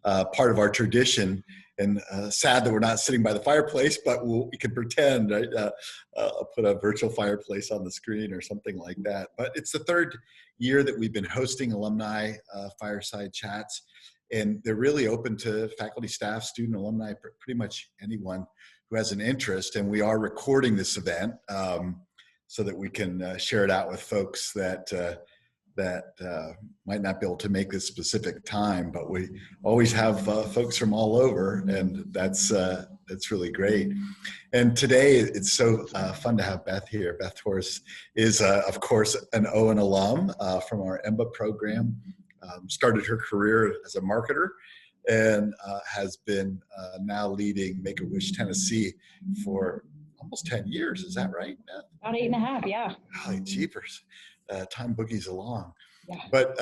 part of our tradition. And sad that we're not sitting by the fireplace, but we can pretend, right? Put a virtual fireplace on the screen or something like that. But it's the third year that we've been hosting alumni fireside chats, and they're really open to faculty, staff, student, alumni, pretty much anyone who has an interest. And we are recording this event so that we can share it out with folks that might not be able to make this specific time, but we always have folks from all over, and that's really great. And today it's so fun to have Beth here. Beth Torres is, of course, an Owen alum from our EMBA program. Started her career as a marketer and has been now leading Make-A-Wish Tennessee for almost 10 years. Is that right, Beth? About 8.5, yeah. Golly, jeepers. Time boogies along. Yeah. But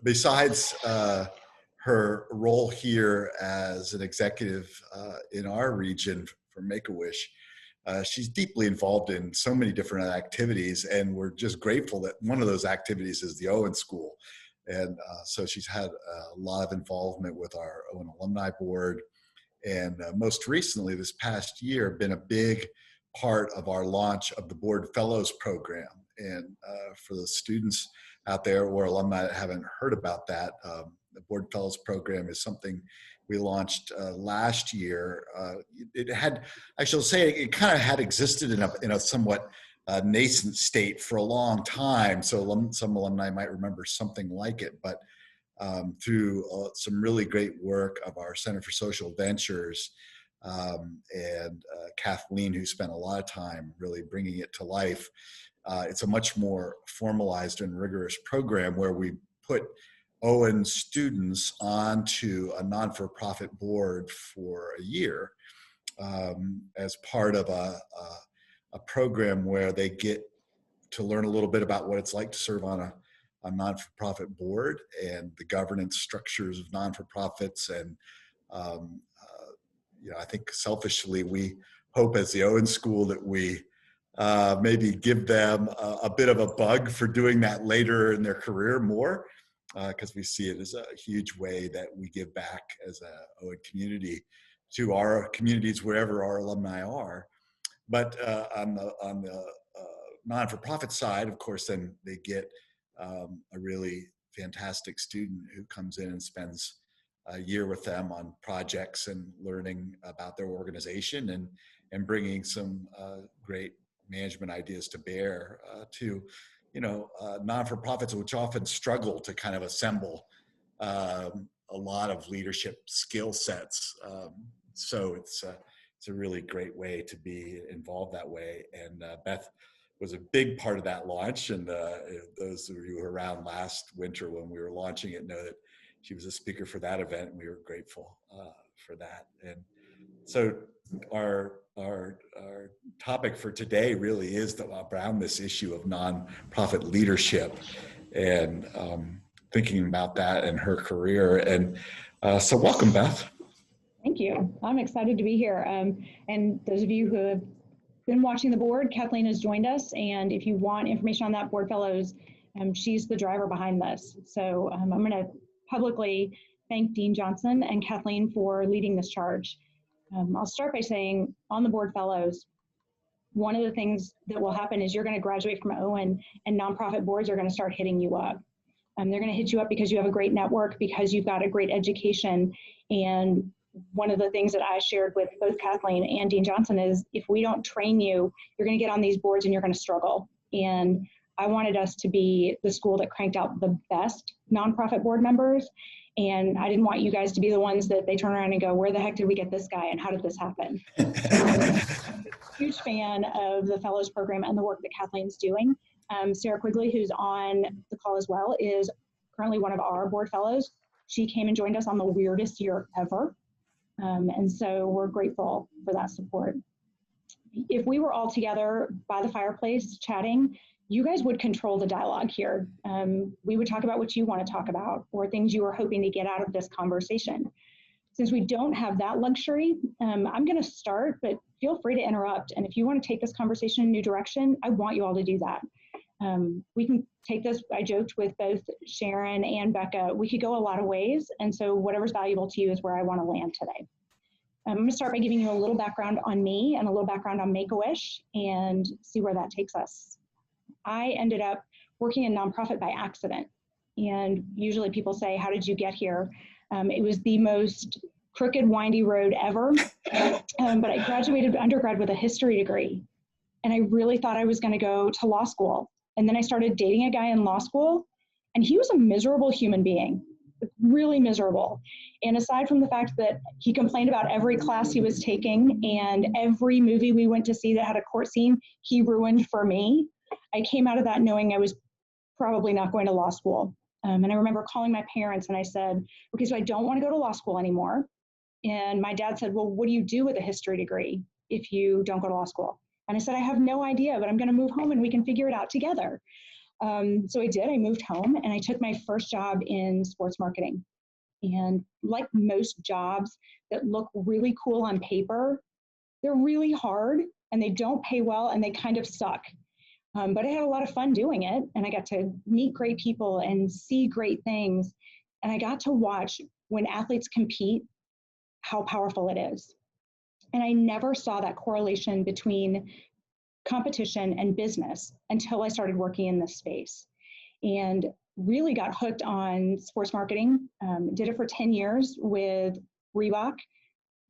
besides her role here as an executive in our region for Make-A-Wish, she's deeply involved in so many different activities, and we're just grateful that one of those activities is the Owen School. And so she's had a lot of involvement with our Owen Alumni Board, and most recently this past year been a big part of our launch of the Board Fellows Program. And for the students out there or alumni that haven't heard about that, the Board Fellows Program is something we launched last year. It had, I shall say, it kind of had existed in a somewhat nascent state for a long time. So some alumni might remember something like it, but through some really great work of our Center for Social Ventures and Kathleen, who spent a lot of time really bringing it to life, it's a much more formalized and rigorous program where we put Owen students onto a non-for-profit board for a year as part of a program where they get to learn a little bit about what it's like to serve on a non-for-profit board and the governance structures of non-for-profits. And I think selfishly we hope as the Owen School that we maybe give them a bit of a bug for doing that later in their career more, because we see it as a huge way that we give back as a Owen community to our communities wherever our alumni are. But on the non-for-profit side, of course, then they get a really fantastic student who comes in and spends a year with them on projects and learning about their organization and bringing some great management ideas to bear to non-for-profits, which often struggle to kind of assemble a lot of leadership skill sets. So it's a really great way to be involved that way. And Beth was a big part of that launch. And those of you who were around last winter when we were launching it know that she was a speaker for that event, and we were grateful for that. And so our topic for today really is around this issue of nonprofit leadership and thinking about that in her career. And so welcome, Beth. Thank you. I'm excited to be here. And those of you who have been watching the board, Kathleen has joined us. And if you want information on that, Board Fellows, she's the driver behind this. So I'm going to publicly thank Dean Johnson and Kathleen for leading this charge. I'll start by saying on the Board Fellows, one of the things that will happen is you're going to graduate from Owen and nonprofit boards are going to start hitting you up. They're going to hit you up because you have a great network, because you've got a great education. And one of the things that I shared with both Kathleen and Dean Johnson is if we don't train you, you're going to get on these boards and you're going to struggle. And I wanted us to be the school that cranked out the best nonprofit board members. And I didn't want you guys to be the ones that they turn around and go, where the heck did we get this guy and how did this happen? Huge fan of the Fellows Program and the work that Kathleen's doing. Sarah Quigley, who's on the call as well, is currently one of our Board Fellows. She came and joined us on the weirdest year ever. And so we're grateful for that support. If we were all together by the fireplace chatting, you guys would control the dialogue here. We would talk about what you want to talk about or things you were hoping to get out of this conversation. Since we don't have that luxury, I'm going to start, but feel free to interrupt. And if you want to take this conversation in a new direction, I want you all to do that. We can take this, I joked with both Sharon and Becca, we could go a lot of ways. And so whatever's valuable to you is where I want to land today. I'm going to start by giving you a little background on me and a little background on Make-A-Wish and see where that takes us. I ended up working in nonprofit by accident. And usually people say, how did you get here? It was the most crooked, windy road ever. But I graduated undergrad with a history degree. And I really thought I was going to go to law school. And then I started dating a guy in law school, and he was a miserable human being, really miserable. And aside from the fact that he complained about every class he was taking and every movie we went to see that had a court scene, he ruined for me. I came out of that knowing I was probably not going to law school. And I remember calling my parents and I said, okay, so I don't want to go to law school anymore. And my dad said, well, what do you do with a history degree if you don't go to law school? And I said, I have no idea, but I'm going to move home and we can figure it out together. So I did. I moved home and I took my first job in sports marketing. And like most jobs that look really cool on paper, they're really hard and they don't pay well and they kind of suck. But I had a lot of fun doing it, and I got to meet great people and see great things. And I got to watch when athletes compete, how powerful it is. And I never saw that correlation between competition and business until I started working in this space and really got hooked on sports marketing. Did it for 10 years with Reebok.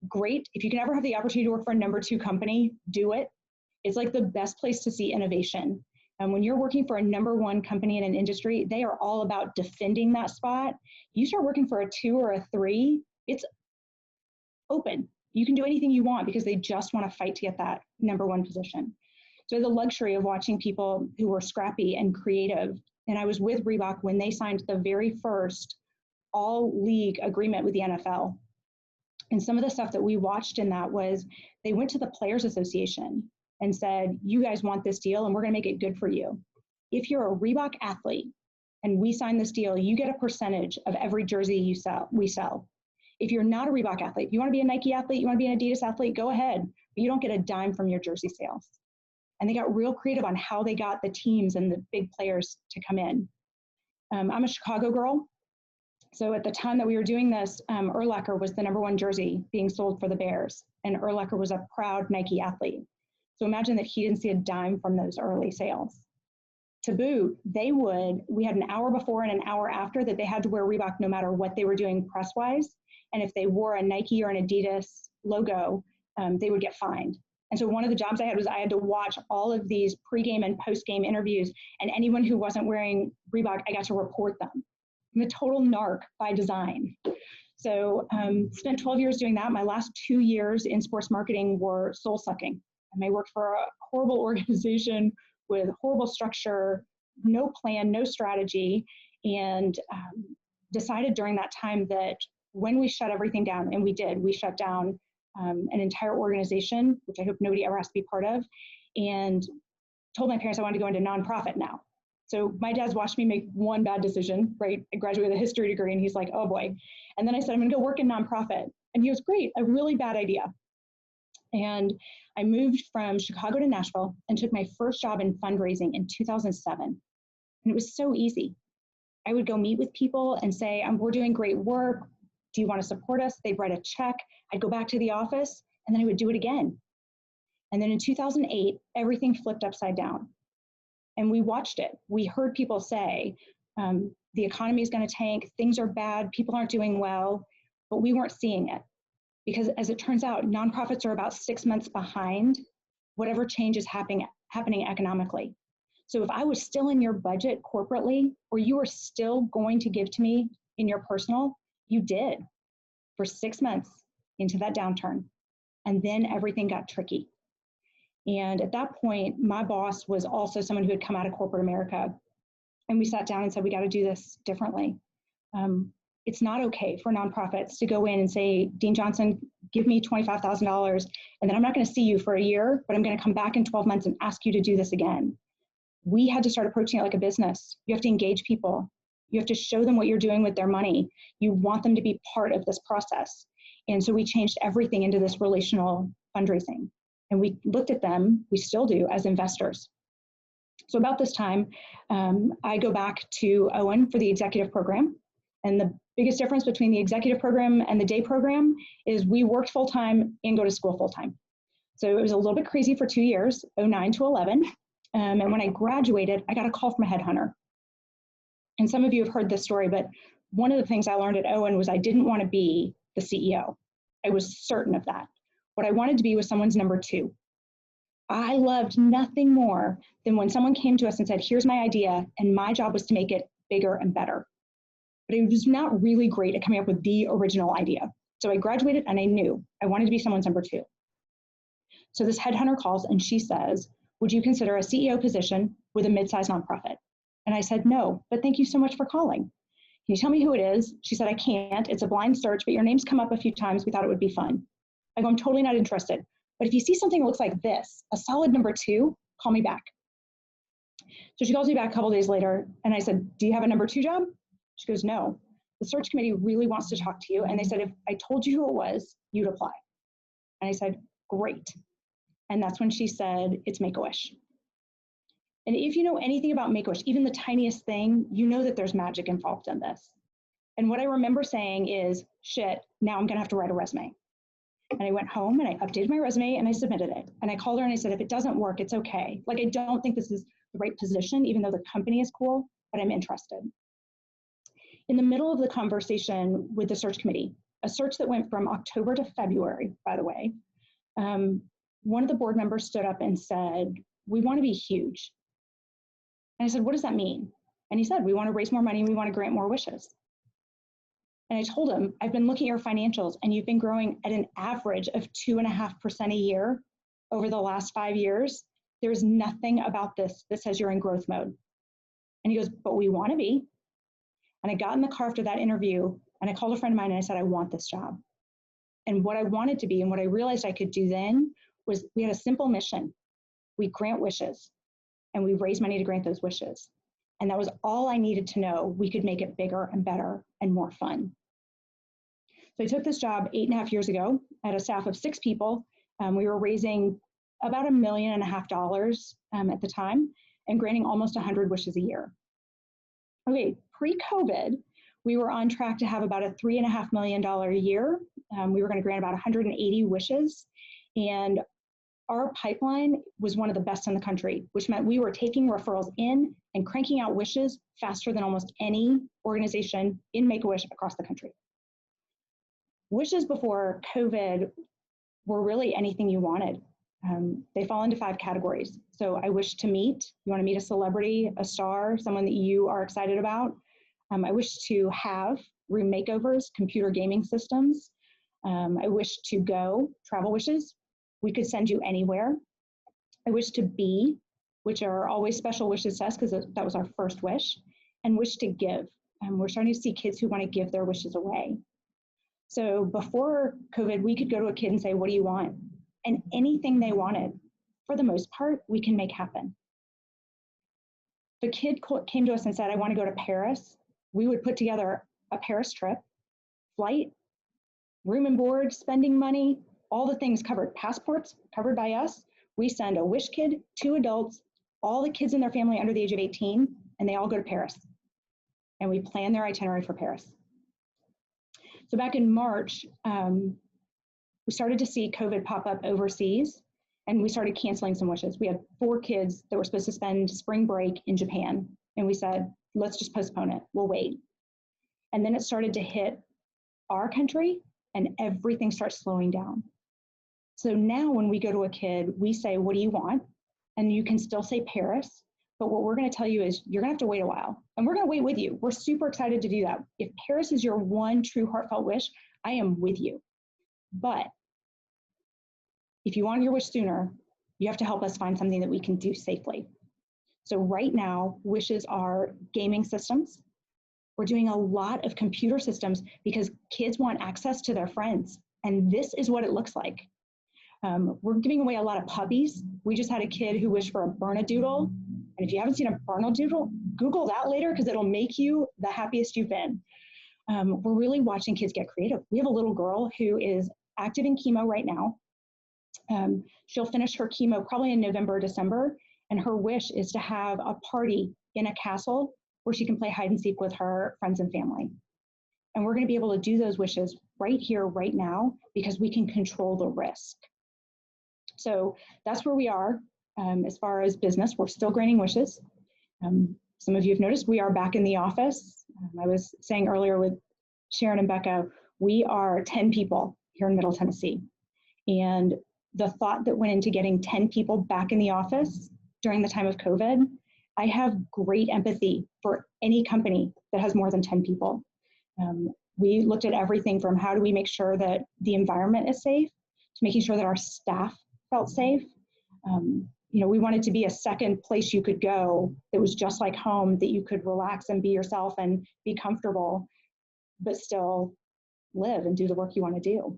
Great. If you can ever have the opportunity to work for a number 2 company, do it. It's like the best place to see innovation. And when you're working for a number 1 company in an industry, they are all about defending that spot. You start working for a 2 or a 3, it's open. You can do anything you want because they just want to fight to get that number 1 position. So the luxury of watching people who were scrappy and creative. And I was with Reebok when they signed the very first all-league agreement with the NFL. And some of the stuff that we watched in that was they went to the Players Association and said, you guys want this deal and we're going to make it good for you. If you're a Reebok athlete and we sign this deal, you get a percentage of every jersey we sell. If you're not a Reebok athlete, you want to be a Nike athlete, you want to be an Adidas athlete, go ahead. But you don't get a dime from your jersey sales. And they got real creative on how they got the teams and the big players to come in. I'm a Chicago girl. So at the time that we were doing this, Urlacher was the number 1 jersey being sold for the Bears. And Urlacher was a proud Nike athlete. So imagine that he didn't see a dime from those early sales. To boot, we had an hour before and an hour after that they had to wear Reebok no matter what they were doing press-wise. And if they wore a Nike or an Adidas logo, they would get fined. And so one of the jobs I had was I had to watch all of these pregame and postgame interviews, and anyone who wasn't wearing Reebok, I got to report them. I'm a total narc by design. So spent 12 years doing that. My last 2 years in sports marketing were soul-sucking. And I worked for a horrible organization with horrible structure, no plan, no strategy, and decided during that time that when we shut everything down, and we did, we shut down an entire organization, which I hope nobody ever has to be part of, and told my parents I wanted to go into nonprofit now. So my dad's watched me make one bad decision, right? I graduated with a history degree, and he's like, oh boy. And then I said, I'm gonna go work in nonprofit. And he was great, a really bad idea. And I moved from Chicago to Nashville and took my first job in fundraising in 2007. And it was so easy. I would go meet with people and say, we're doing great work. Do you want to support us? They'd write a check. I'd go back to the office and then I would do it again. And then in 2008, everything flipped upside down. And we watched it. We heard people say, the economy is going to tank, things are bad, people aren't doing well, but we weren't seeing it. Because as it turns out, nonprofits are about 6 months behind whatever change is happening economically. So if I was still in your budget corporately, or you were still going to give to me in your personal, you did for 6 months into that downturn. And then everything got tricky. And at that point, my boss was also someone who had come out of corporate America. And we sat down and said, we got to do this differently. It's not okay for nonprofits to go in and say, Dean Johnson, give me $25,000, and then I'm not going to see you for a year, but I'm going to come back in 12 months and ask you to do this again. We had to start approaching it like a business. You have to engage people. You have to show them what you're doing with their money. You want them to be part of this process. And so we changed everything into this relational fundraising. And we looked at them, we still do, as investors. So about this time, I go back to Owen for the executive program. And the biggest difference between the executive program and the day program is we worked full-time and go to school full-time. So it was a little bit crazy for 2 years, 09 to 11. And when I graduated, I got a call from a headhunter. And some of you have heard this story, but one of the things I learned at Owen was I didn't want to be the CEO. I was certain of that. What I wanted to be was someone's number two. I loved nothing more than when someone came to us and said, here's my idea, and my job was to make it bigger and better. But I was not really great at coming up with the original idea. So I graduated and I knew I wanted to be someone's number two. So this headhunter calls and she says, would you consider a CEO position with a mid-sized nonprofit? And I said, no, but thank you so much for calling. Can you tell me who it is? She said, I can't. It's a blind search, but your name's come up a few times. We thought it would be fun. I go, I'm totally not interested. But if you see something that looks like this, a solid number two, call me back. So she calls me back a couple days later and I said, do you have a number two job? She goes, no. The search committee really wants to talk to you. And they said, if I told you who it was, you'd apply. And I said, great. And that's when she said, it's Make-A-Wish. And if you know anything about Make-A-Wish, even the tiniest thing, you know that there's magic involved in this. And what I remember saying is, shit, now I'm gonna have to write a resume. And I went home and I updated my resume and I submitted it. And I called her and I said, if it doesn't work, it's okay. Like, I don't think this is the right position, even though the company is cool, but I'm interested. In the middle of the conversation with the search committee, a search that went from October to February, by the way, one of the board members stood up and said, we want to be huge. And I said, what does that mean? And he said, we want to raise more money, we want to grant more wishes. And I told him, I've been looking at your financials and you've been growing at an average of 2.5% a year over the last 5 years. There's nothing about this that says you're in growth mode. And he goes, but we want to be. And I got in the car after that interview and I called a friend of mine and I said, I want this job. And what I wanted to be and what I realized I could do then was we had a simple mission. We grant wishes and we raise money to grant those wishes. And that was all I needed to know. We could make it bigger and better and more fun. So I took this job 8.5 years ago at a staff of 6 people. We were raising about $1.5 million at the time and granting almost 100 wishes a year. Okay, pre-COVID, we were on track to have about a $3.5 million a year. We were going to grant about 180 wishes. And our pipeline was one of the best in the country, which meant we were taking referrals in and cranking out wishes faster than almost any organization in Make-A-Wish across the country. Wishes before COVID were really anything you wanted. They fall into 5 categories. So I wish to meet, you want to meet a celebrity, a star, someone that you are excited about. I wish to have room makeovers, computer gaming systems. I wish to go, travel wishes. We could send you anywhere. I wish to be, which are always special wishes to us because that was our first wish, and wish to give. We're starting to see kids who want to give their wishes away. So before COVID, we could go to a kid and say, what do you want? And anything they wanted, for the most part, we can make happen. If a kid came to us and said, I want to go to Paris, we would put together a Paris trip, flight, room and board, spending money, all the things covered, passports covered by us. We send a wish kid, 2 adults, all the kids in their family under the age of 18, and they all go to Paris. And we plan their itinerary for Paris. So back in March, we started to see COVID pop up overseas, and we started canceling some wishes. We had 4 kids that were supposed to spend spring break in Japan, and we said, let's just postpone it, we'll wait. And then it started to hit our country, and everything starts slowing down. So now when we go to a kid, we say, what do you want? And you can still say Paris, but what we're gonna tell you is you're gonna have to wait a while, and we're gonna wait with you. We're super excited to do that. If Paris is your one true heartfelt wish, I am with you. But if you want your wish sooner, you have to help us find something that we can do safely. So right now, wishes are gaming systems. We're doing a lot of computer systems because kids want access to their friends, and this is what it looks like. We're giving away a lot of puppies. We just had a kid who wished for a Bernedoodle. And if you haven't seen a Bernedoodle, Google that later because it'll make you the happiest you've been. We're really watching kids get creative. We have a little girl who is active in chemo right now. She'll finish her chemo probably in November or December, And her wish is to have a party in a castle where she can play hide and seek with her friends and family. And we're going to be able to do those wishes right here, right now, because we can control the risk. So that's where we are as far as business. We're still granting wishes. Some of you have noticed we are back in the office. I was saying earlier with Sharon and Becca, we are 10 people here in Middle Tennessee. And the thought that went into getting 10 people back in the office during the time of COVID, I have great empathy for any company that has more than 10 people. We looked at everything from how do we make sure that the environment is safe to making sure that our staff felt safe. We wanted to be a second place you could go that was just like home, that you could relax and be yourself and be comfortable, but still live and do the work you want to do.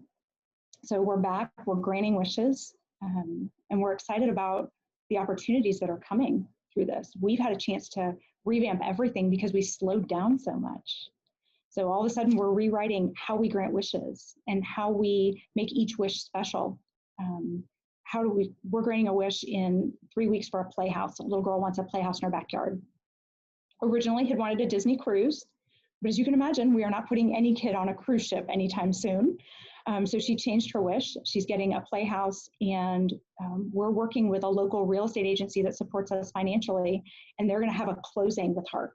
So we're back, we're granting wishes, and we're excited about the opportunities that are coming through this. We've had a chance to revamp everything because we slowed down so much. So all of a sudden we're rewriting how we grant wishes and how we make each wish special. We're granting a wish in 3 weeks for a playhouse. A little girl wants a playhouse in her backyard. Originally had wanted a Disney cruise, but as you can imagine, we are not putting any kid on a cruise ship anytime soon. So she changed her wish. She's getting a playhouse, and we're working with a local real estate agency that supports us financially, and they're going to have a closing with her.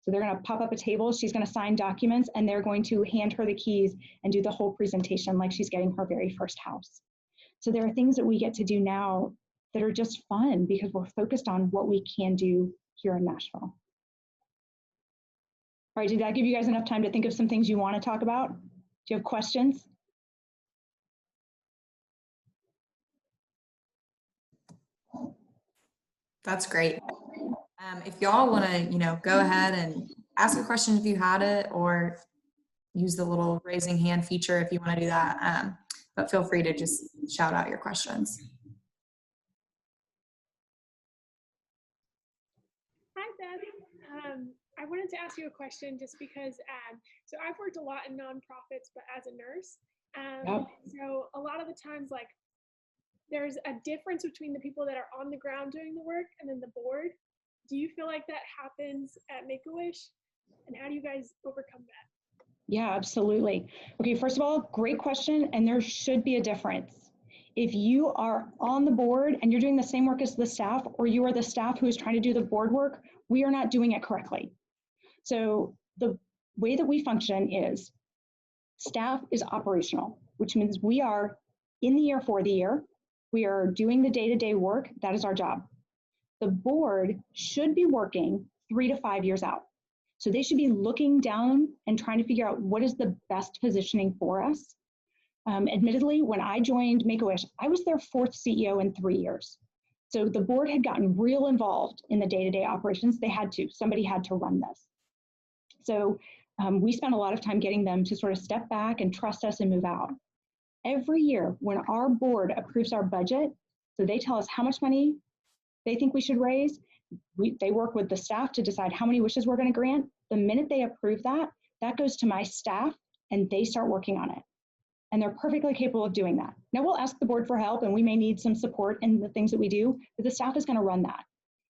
So they're going to pop up a table, she's going to sign documents, and they're going to hand her the keys and do the whole presentation like she's getting her very first house. So there are things that we get to do now that are just fun because we're focused on what we can do here in Nashville. All right, did that give you guys enough time to think of some things you want to talk about? Do you have questions? That's great. If y'all want to, go ahead and ask a question if you had it, or use the little raising hand feature if you want to do that. But feel free to just shout out your questions. Hi, Beth. I wanted to ask you a question just because, so I've worked a lot in nonprofits, but as a nurse. Yep. So a lot of the times, like, there's a difference between the people that are on the ground doing the work and then the board. Do you feel like that happens at Make-A-Wish? And how do you guys overcome that? Yeah, absolutely. Okay, first of all, great question. And there should be a difference. If you are on the board and you're doing the same work as the staff, or you are the staff who is trying to do the board work, we are not doing it correctly. So the way that we function is staff is operational, which means we are in the year for the year. We are doing the day-to-day work. That is our job. The board should be working 3 to 5 years out. So they should be looking down and trying to figure out what is the best positioning for us. Admittedly, when I joined Make-A-Wish, I was their 4th CEO in 3 years. So the board had gotten real involved in the day-to-day operations. They had to. Somebody had to run this. So we spent a lot of time getting them to sort of step back and trust us and move out. Every year when our board approves our budget, so they tell us how much money they think we should raise, they work with the staff to decide how many wishes we're going to grant. The minute they approve that, that goes to my staff and they start working on it. And they're perfectly capable of doing that. Now we'll ask the board for help and we may need some support in the things that we do, but the staff is going to run that.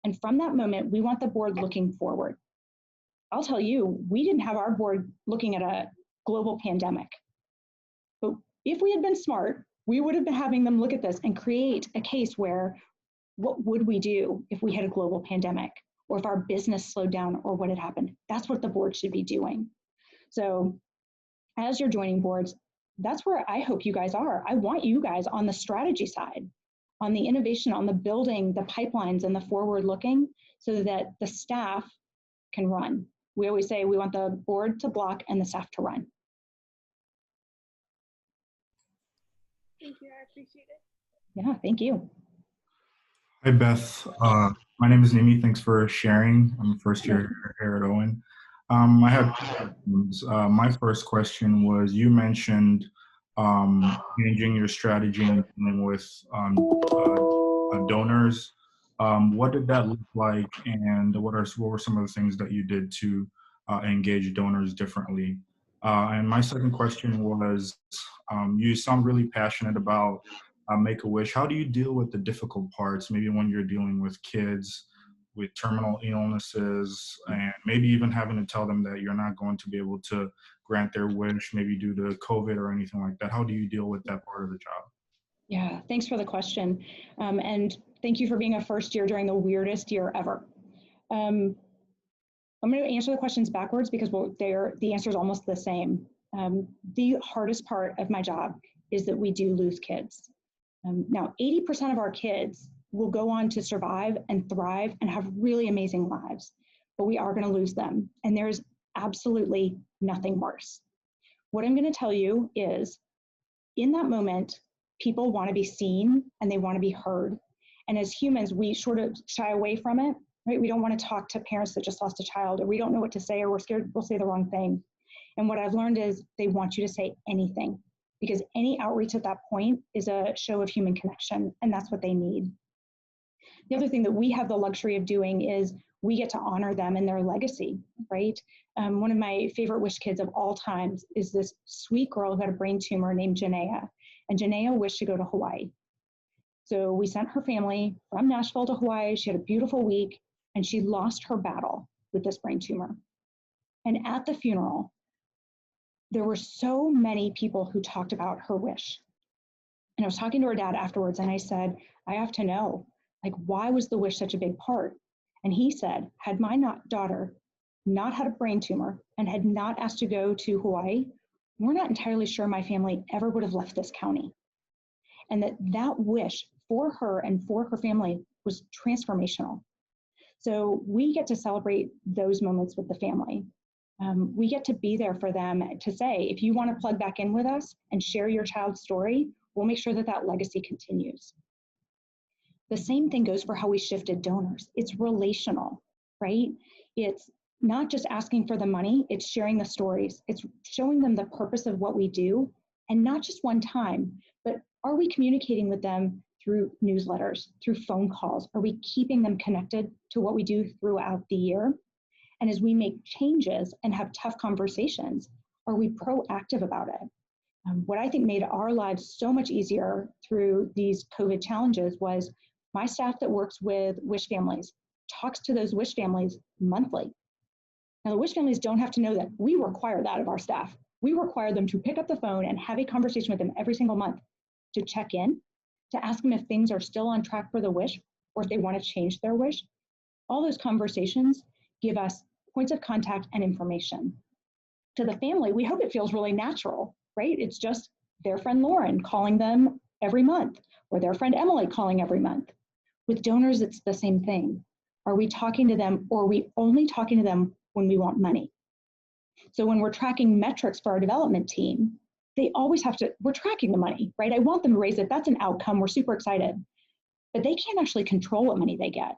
And from that moment, we want the board looking forward. I'll tell you, we didn't have our board looking at a global pandemic. But if we had been smart, we would have been having them look at this and create a case where what would we do if we had a global pandemic, or if our business slowed down, or what had happened? That's what the board should be doing. So as you're joining boards, that's where I hope you guys are. I want you guys on the strategy side, on the innovation, on the building, the pipelines, and the forward looking, so that the staff can run. We always say we want the board to block and the staff to run. Thank you, I appreciate it. Yeah, thank you. Hi, Beth. My name is Nimi. Thanks for sharing. I'm a first year here at Owen. I have questions. My first question was, you mentioned changing your strategy and dealing with donors. What did that look like, and what were some of the things that you did to engage donors differently? And my second question was, you sound really passionate about Make-A-Wish, how do you deal with the difficult parts, maybe when you're dealing with kids with terminal illnesses, and maybe even having to tell them that you're not going to be able to grant their wish, maybe due to COVID or anything like that? How do you deal with that part of the job? Yeah, thanks for the question. And thank you for being a first year during the weirdest year ever. I'm going to answer the questions backwards because the answer is almost the same. The hardest part of my job is that we do lose kids. Now, 80% of our kids will go on to survive and thrive and have really amazing lives, but we are going to lose them. And there's absolutely nothing worse. What I'm going to tell you is, in that moment, people want to be seen and they want to be heard. And as humans, we sort of shy away from it, right? We don't want to talk to parents that just lost a child, or we don't know what to say, or we're scared we'll say the wrong thing. And what I've learned is they want you to say anything, because any outreach at that point is a show of human connection, and that's what they need. The other thing that we have the luxury of doing is we get to honor them and their legacy, right? One of my favorite wish kids of all times is this sweet girl who had a brain tumor named Janaea, and Janaea wished to go to Hawaii. So we sent her family from Nashville to Hawaii. She had a beautiful week, and she lost her battle with this brain tumor. And at the funeral, there were so many people who talked about her wish. And I was talking to her dad afterwards, and I said, I have to know, like, why was the wish such a big part? And he said, had my daughter not had a brain tumor and had not asked to go to Hawaii, we're not entirely sure my family ever would have left this county. And that wish for her and for her family was transformational. So we get to celebrate those moments with the family. We get to be there for them to say, if you want to plug back in with us and share your child's story, we'll make sure that that legacy continues. The same thing goes for how we shifted donors. It's relational, right? It's not just asking for the money, it's sharing the stories. It's showing them the purpose of what we do, and not just one time, but are we communicating with them through newsletters, through phone calls? Are we keeping them connected to what we do throughout the year? And as we make changes and have tough conversations, are we proactive about it? What I think made our lives so much easier through these COVID challenges was my staff that works with wish families talks to those wish families monthly. Now, the wish families don't have to know that. We require that of our staff. We require them to pick up the phone and have a conversation with them every single month, to check in, to ask them if things are still on track for the wish, or if they want to change their wish. All those conversations give us points of contact and information. To the family, we hope it feels really natural, right? It's just their friend Lauren calling them every month, or their friend Emily calling every month. With donors, it's the same thing. Are we talking to them, or are we only talking to them when we want money? So when we're tracking metrics for our development team, they always have to, we're tracking the money, right? I want them to raise it. That's an outcome. We're super excited. But they can't actually control what money they get.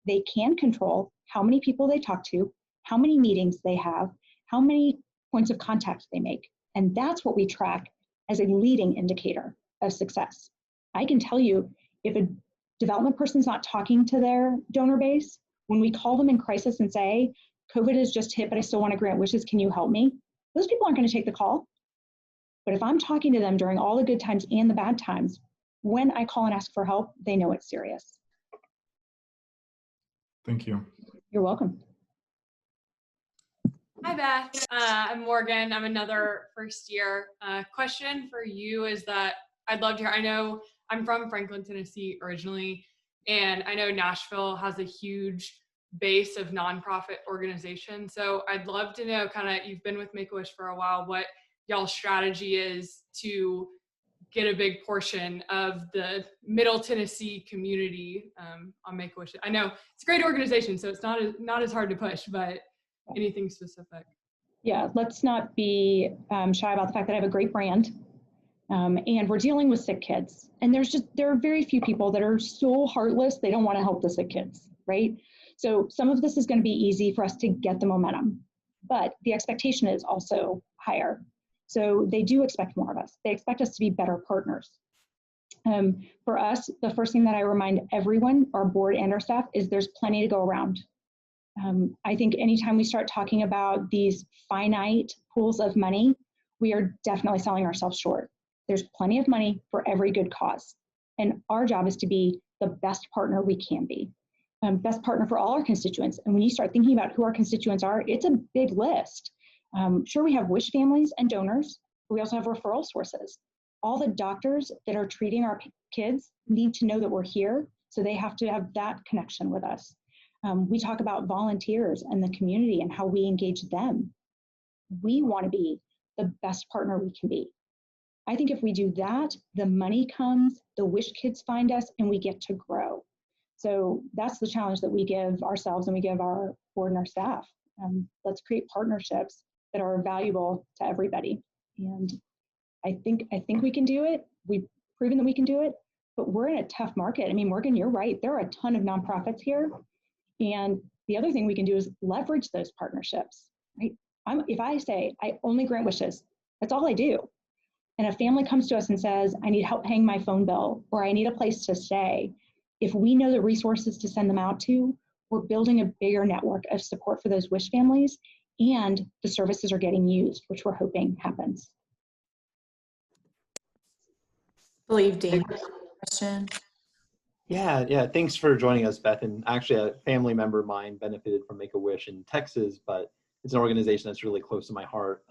They can control how many people they talk to, how many meetings they have, how many points of contact they make. And that's what we track as a leading indicator of success. I can tell you, if a development person's not talking to their donor base, when we call them in crisis and say, COVID has just hit, but I still want to grant wishes, can you help me? Those people aren't going to take the call. But if I'm talking to them during all the good times and the bad times, when I call and ask for help, they know it's serious. Thank you. You're welcome. Hi, Beth. I'm Morgan. I'm another first year. Question for you is that I'd love to hear, I know I'm from Franklin, Tennessee originally, and I know Nashville has a huge base of nonprofit organizations. So I'd love to know, kind of, you've been with Make-A-Wish for a while, what y'all's strategy is to get a big portion of the Middle Tennessee community on Make-A-Wish. I know it's a great organization, so it's not as hard to push, but anything specific? Yeah, let's not be shy about the fact that I have a great brand, and we're dealing with sick kids. And there are very few people that are so heartless, they don't want to help the sick kids, right? So some of this is going to be easy for us to get the momentum, but the expectation is also higher. So they do expect more of us. They expect us to be better partners. For us, the first thing that I remind everyone, our board and our staff, is there's plenty to go around. I think anytime we start talking about these finite pools of money, we are definitely selling ourselves short. There's plenty of money for every good cause. And our job is to be the best partner we can be, best partner for all our constituents. And when you start thinking about who our constituents are, it's a big list. Sure, we have wish families and donors, but we also have referral sources. All the doctors that are treating our kids need to know that we're here, so they have to have that connection with us. We talk about volunteers and the community and how we engage them. We want to be the best partner we can be. I think if we do that, the money comes, the wish kids find us, and we get to grow. So that's the challenge that we give ourselves and we give our board and our staff. Let's create partnerships that are valuable to everybody. And I think we can do it. We've proven that we can do it, but we're in a tough market. I mean, Morgan, you're right. There are a ton of nonprofits here. And the other thing we can do is leverage those partnerships, right? If I say I only grant wishes, that's all I do. And a family comes to us and says, I need help paying my phone bill, or I need a place to stay. If we know the resources to send them out to, we're building a bigger network of support for those wish families, and the services are getting used, which we're hoping happens. I believe Dean, question. Yeah. Thanks for joining us, Beth. And actually, a family member of mine benefited from Make-A-Wish in Texas, but it's an organization that's really close to my heart.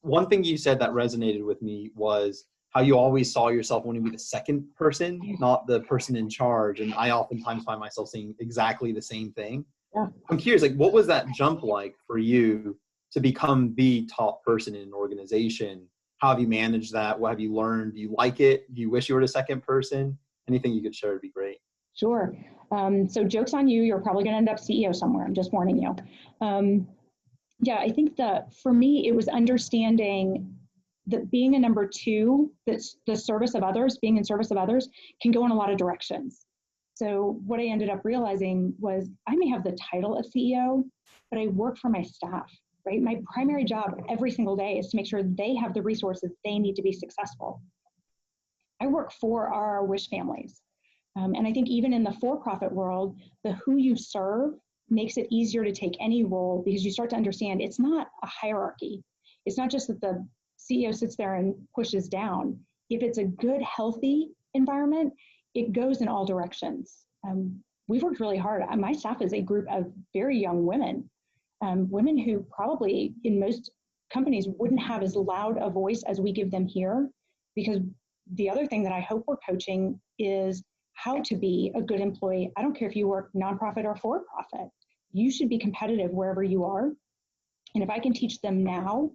One thing you said that resonated with me was how you always saw yourself wanting to be the second person, not the person in charge. And I oftentimes find myself saying exactly the same thing. Yeah. I'm curious, like, what was that jump like for you to become the top person in an organization? How have you managed that? What have you learned? Do you like it? Do you wish you were the second person? Anything you could share would be great. Sure. So joke's on you. You're probably going to end up CEO somewhere. I'm just warning you. Yeah, I think that for me, it was understanding that being a number two, that's the service of others, being in service of others, can go in a lot of directions. So what I ended up realizing was I may have the title of CEO, but I work for my staff, right? My primary job every single day is to make sure they have the resources they need to be successful. I work for our wish families. And I think even in the for-profit world, the who you serve makes it easier to take any role, because you start to understand it's not a hierarchy. It's not just that the CEO sits there and pushes down. If it's a good, healthy environment, it goes in all directions. We've worked really hard. My staff is a group of very young women, women who probably in most companies wouldn't have as loud a voice as we give them here, because the other thing that I hope we're coaching is how to be a good employee. I don't care if you work nonprofit or for-profit. You should be competitive wherever you are. And if I can teach them now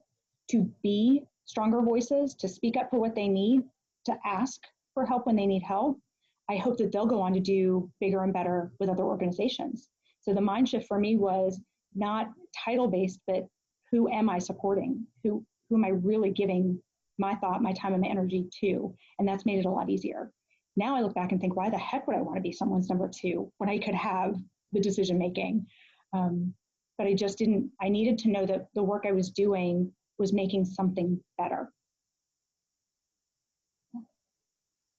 to be stronger voices, to speak up for what they need, to ask for help when they need help, I hope that they'll go on to do bigger and better with other organizations. So the mind shift for me was not title-based, but who am I supporting? Who am I really giving my thought, my time, and my energy to? And that's made it a lot easier. Now I look back and think, why the heck would I want to be someone's number two when I could have the decision making? But I just didn't. I needed to know that the work I was doing was making something better.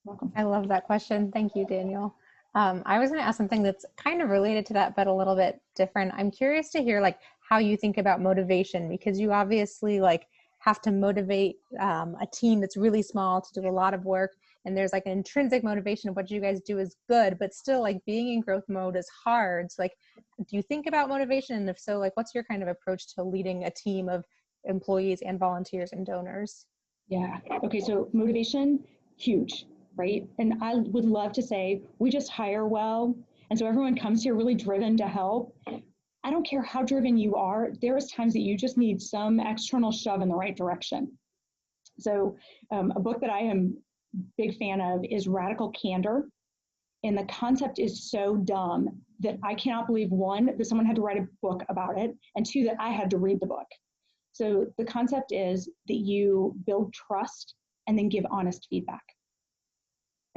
Welcome. I love that question. Thank you, Daniel. I was going to ask something that's kind of related to that, but a little bit different. I'm curious to hear like how you think about motivation, because you obviously like have to motivate a team that's really small to do a lot of work. And there's like an intrinsic motivation of what you guys do is good, but still like being in growth mode is hard. So like, do you think about motivation? And if so, like, what's your kind of approach to leading a team of employees and volunteers and donors? Yeah. Okay. So motivation, huge, right? And I would love to say we just hire well. And so everyone comes here really driven to help. I don't care how driven you are. There's times that you just need some external shove in the right direction. So a book that I am a big fan of is Radical Candor. And the concept is so dumb that I cannot believe, one, that someone had to write a book about it, and two, that I had to read the book. So the concept is that you build trust and then give honest feedback.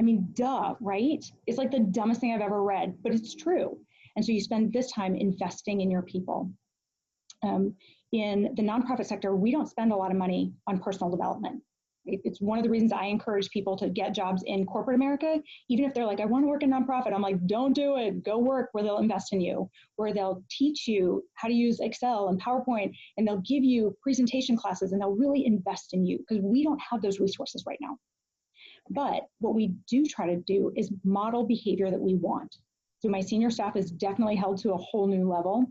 I mean, duh, right? It's like the dumbest thing I've ever read, but it's true. And so you spend this time investing in your people. In the nonprofit sector, we don't spend a lot of money on personal development. It's one of the reasons I encourage people to get jobs in corporate America. Even if they're like, I want to work in nonprofit, I'm like, don't do it. Go work where they'll invest in you, where they'll teach you how to use Excel and PowerPoint, and they'll give you presentation classes, and they'll really invest in you, because we don't have those resources right now. But what we do try to do is model behavior that we want. So my senior staff is definitely held to a whole new level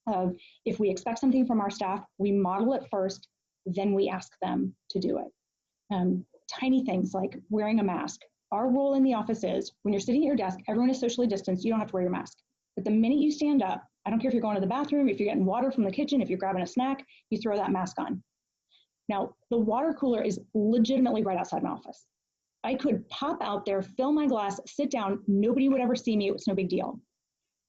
of, if we expect something from our staff, we model it first, then we ask them to do it. Tiny things like wearing a mask. Our rule in the office is, when you're sitting at your desk, everyone is socially distanced, you don't have to wear your mask. But the minute you stand up, I don't care if you're going to the bathroom, if you're getting water from the kitchen, if you're grabbing a snack, you throw that mask on. Now, the water cooler is legitimately right outside my office. I could pop out there, fill my glass, sit down, nobody would ever see me, it was no big deal.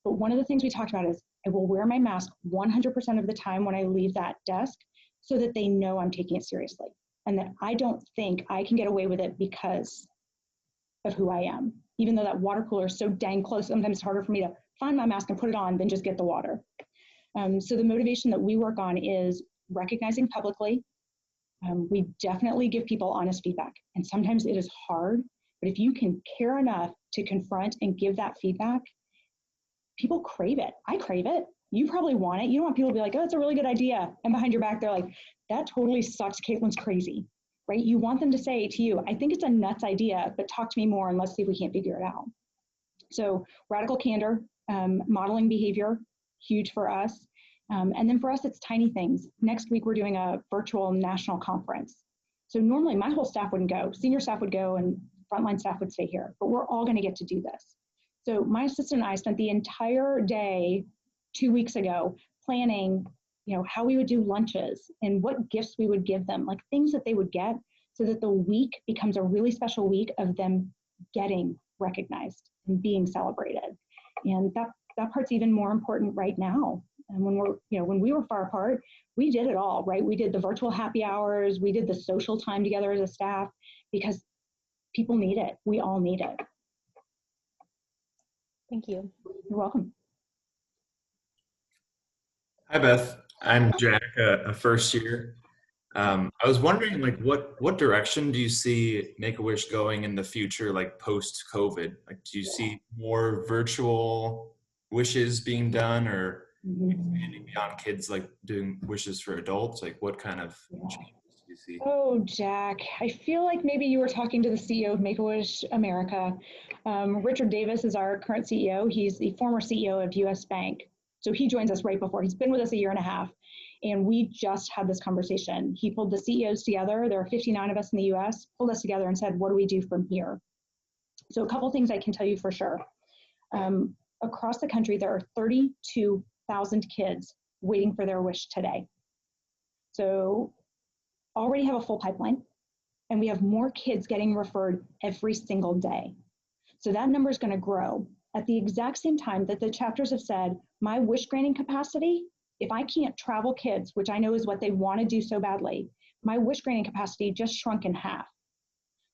But one of the things we talked about is, I will wear my mask 100% of the time when I leave that desk, so that they know I'm taking it seriously, and that I don't think I can get away with it because of who I am. Even though that water cooler is so dang close, sometimes it's harder for me to find my mask and put it on than just get the water. So the motivation that we work on is recognizing publicly. We definitely give people honest feedback, and sometimes it is hard, but if you can care enough to confront and give that feedback, people crave it. I crave it. You probably want it. You don't want people to be like, oh, it's a really good idea. And behind your back, they're like, that totally sucks. Caitlin's crazy, right? You want them to say to you, I think it's a nuts idea, but talk to me more and let's see if we can't figure it out. So radical candor, modeling behavior, huge for us. And then for us, it's tiny things. Next week, we're doing a virtual national conference. So normally my whole staff wouldn't go. Senior staff would go and frontline staff would stay here, but we're all going to get to do this. So my assistant and I spent the entire day 2 weeks ago planning, how we would do lunches and what gifts we would give them, like things that they would get, so that the week becomes a really special week of them getting recognized and being celebrated. And that part's even more important right now. And when we were far apart, we did it all, right? We did the virtual happy hours, we did the social time together as a staff, because people need it. We all need it. Thank you. You're welcome. Hi, Beth. I'm Jack, a first year. I was wondering, what direction do you see Make-A-Wish going in the future, like post-COVID? Like, do you see more virtual wishes being done, or expanding beyond kids, like doing wishes for adults? Like, what kind of changes do you see? Oh, Jack, I feel like maybe you were talking to the CEO of Make-A-Wish America. Richard Davis is our current CEO. He's the former CEO of US Bank. So he joins us right before. He's been with us a year and a half. And we just had this conversation. He pulled the CEOs together. There are 59 of us in the US, pulled us together and said, what do we do from here? So a couple things I can tell you for sure. Across the country, there are 32,000 kids waiting for their wish today. So already have a full pipeline, and we have more kids getting referred every single day. So that number is going to grow at the exact same time that the chapters have said, my wish granting capacity, if I can't travel kids, which I know is what they want to do so badly, my wish granting capacity just shrunk in half.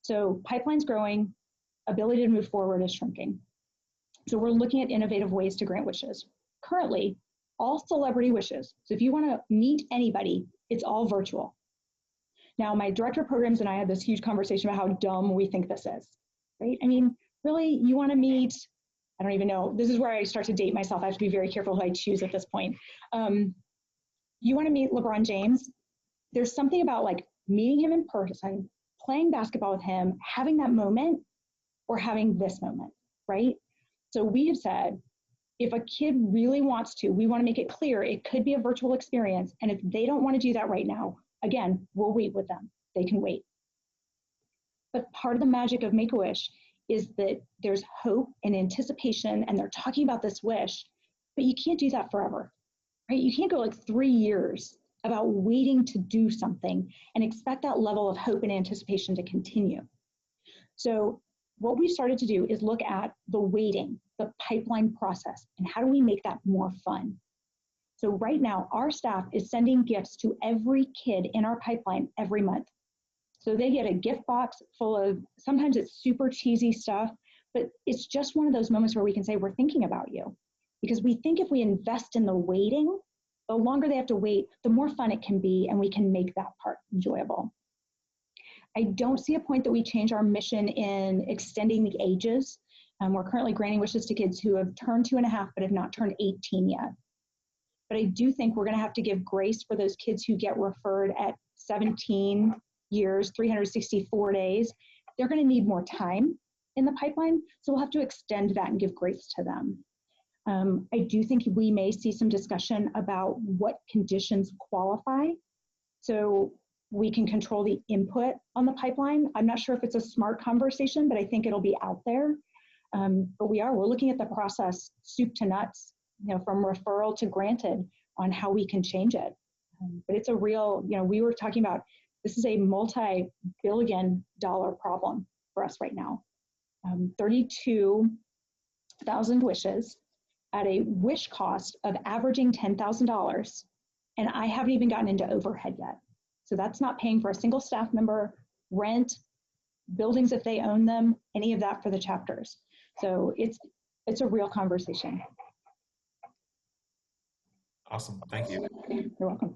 So pipeline's growing, ability to move forward is shrinking. So we're looking at innovative ways to grant wishes. Currently, all celebrity wishes. So if you want to meet anybody, it's all virtual. Now, my director of programs and I had this huge conversation about how dumb we think this is, right? I mean, really, you want to meet, I don't even know, this is where I start to date myself. I have to be very careful who I choose at this point. You want to meet LeBron James? There's something about like meeting him in person, playing basketball with him, having that moment, or having this moment, right? So we have said, if a kid really wants to, we want to make it clear it could be a virtual experience. And if they don't want to do that right now, again, we'll wait with them. They can wait. But part of the magic of Make-A-Wish is that there's hope and anticipation, and they're talking about this wish, but you can't do that forever, right? You can't go like 3 years about waiting to do something and expect that level of hope and anticipation to continue. So what we started to do is look at the waiting, the pipeline process, and how do we make that more fun? So right now, our staff is sending gifts to every kid in our pipeline every month. So they get a gift box full of, sometimes it's super cheesy stuff, but it's just one of those moments where we can say, we're thinking about you. Because we think if we invest in the waiting, the longer they have to wait, the more fun it can be, and we can make that part enjoyable. I don't see a point that we change our mission in extending the ages. We're currently granting wishes to kids who have turned 2.5 but have not turned 18 yet. But I do think we're going to have to give grace for those kids who get referred at 17 years, 364 days. they're going to need more time in the pipeline. So we'll have to extend that and give grace to them. I do think we may see some discussion about what conditions qualify. So we can control the input on the pipeline. I'm not sure if it's a smart conversation, but I think it'll be out there. But we're looking at the process soup to nuts, from referral to granted on how we can change it. But it's a real, we were talking about, this is a multi-billion-dollar problem for us right now. 32,000 wishes at a wish cost of averaging $10,000. And I haven't even gotten into overhead yet. So that's not paying for a single staff member, rent, buildings if they own them, any of that for the chapters. So it's a real conversation. Awesome, thank you. You're welcome.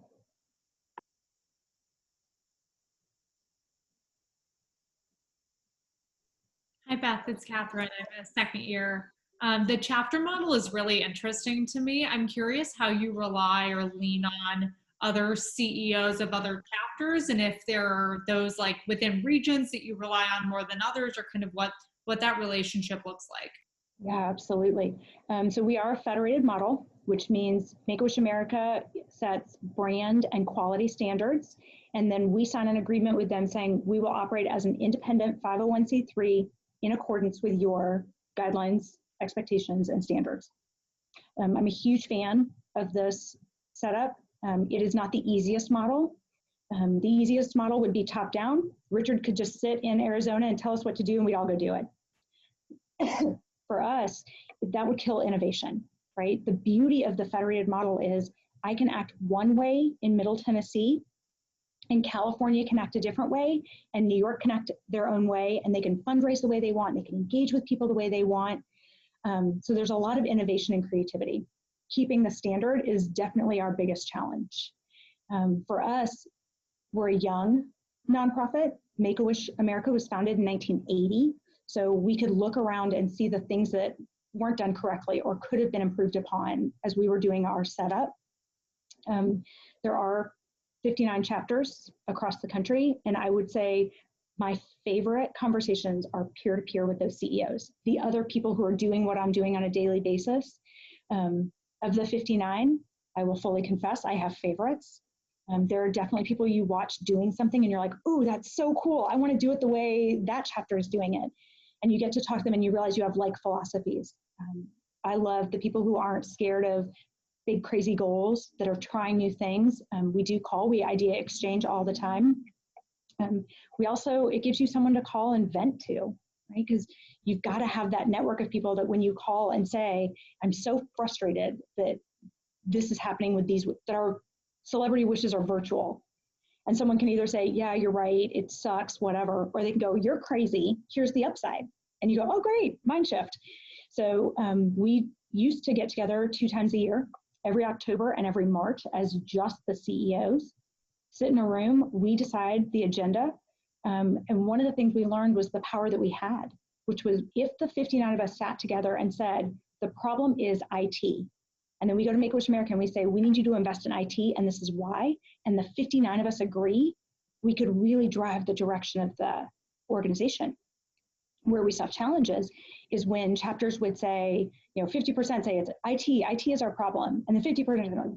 Hi, Beth, it's Catherine. I'm a second year. The chapter model is really interesting to me. I'm curious how you rely or lean on other CEOs of other chapters, and if there are those like within regions that you rely on more than others, or kind of what that relationship looks like. Yeah, absolutely. So we are a federated model, which means Make-A-Wish America sets brand and quality standards, and then we sign an agreement with them saying we will operate as an independent 501c3 in accordance with your guidelines, expectations, and standards. I'm a huge fan of this setup. It is not the easiest model. The easiest model would be top down. Richard could just sit in Arizona and tell us what to do and we'd all go do it. For us, that would kill innovation, right? The beauty of the federated model is I can act one way in Middle Tennessee, and California can act a different way, and New York can act their own way, and they can fundraise the way they want, they can engage with people the way they want. So there's a lot of innovation and creativity. Keeping the standard is definitely our biggest challenge. For us, we're a young nonprofit. Make-A-Wish America was founded in 1980. So we could look around and see the things that weren't done correctly or could have been improved upon as we were doing our setup. There are 59 chapters across the country, and I would say my favorite conversations are peer-to-peer with those CEOs, the other people who are doing what I'm doing on a daily basis. Of the 59, I will fully confess I have favorites. There are definitely people you watch doing something and you're like, oh, that's so cool. I want to do it the way that chapter is doing it. And you get to talk to them and you realize you have like philosophies. I love the people who aren't scared of big crazy goals, that are trying new things. We idea exchange all the time. We also, it gives you someone to call and vent to, right? Because you've got to have that network of people that when you call and say, I'm so frustrated that this is happening with these, that our celebrity wishes are virtual. And someone can either say, yeah, you're right, it sucks, whatever, or they can go, you're crazy, here's the upside. And you go, oh, great, mind shift. So we used to get together 2 times a year, every October and every March, as just the CEOs. Sit in a room, we decide the agenda. And one of the things we learned was the power that we had, which was if the 59 of us sat together and said, the problem is IT. And then we go to Make-A-Wish America and we say, we need you to invest in IT, and this is why. And the 59 of us agree, we could really drive the direction of the organization. Where we saw challenges is when chapters would say, 50% say it's IT is our problem. And the 50% are like,